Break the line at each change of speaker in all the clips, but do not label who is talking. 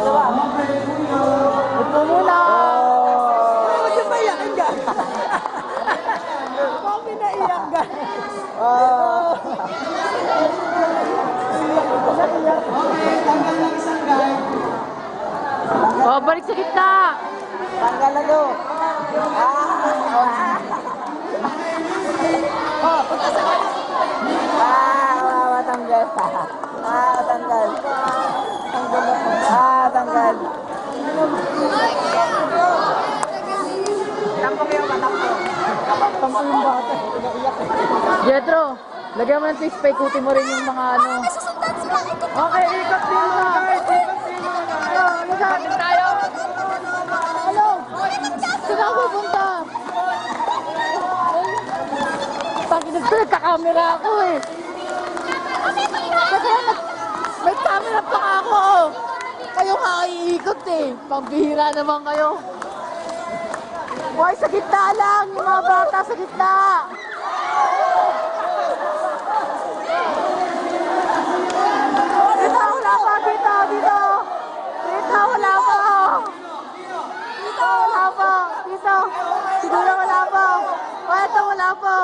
Upo muna.
Huwag yung maiyakin ka. Huwag pinaiyak ka.
Okay, tanggal ng isang guard.
Oh, balik sa gitna.
Tanggal na do. Oh, punta sa kanan. Tanggal. Tanggal. Tanggal. Tampok yung matampok. Tampok yung bata.
Jetro, lagyan mo ng twist pa, ikutin mo rin yung mga ano.
Okay, ikot din mo guys. Ikot din mo.
Tayo. Hello. Saan ako pupunta? Nagka-camera ako eh. Kasi may camera pa ako. Kayo nga iikot eh. Pambihira naman kayo. Hoy, sa gitna lang. Yung mga bata sa gitna. Dito, wala pa. Dito, dito. Dito, wala pa. Dito, wala pa. Dito. Siguro wala pa. O, ito, wala pa.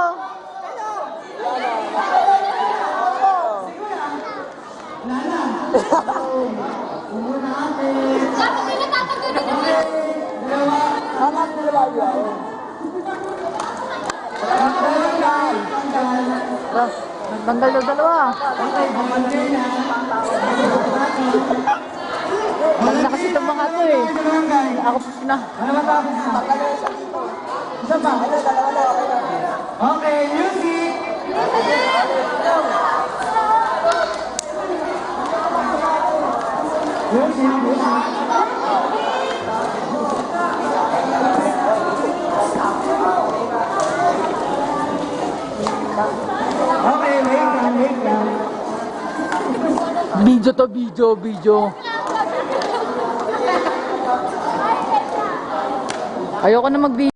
Tanggal daw dalawa. Wala na kasi itong mga ito eh. Ako na.
Okay, music. Okay, wait lang.
Video to, video. Ayoko na mag-video.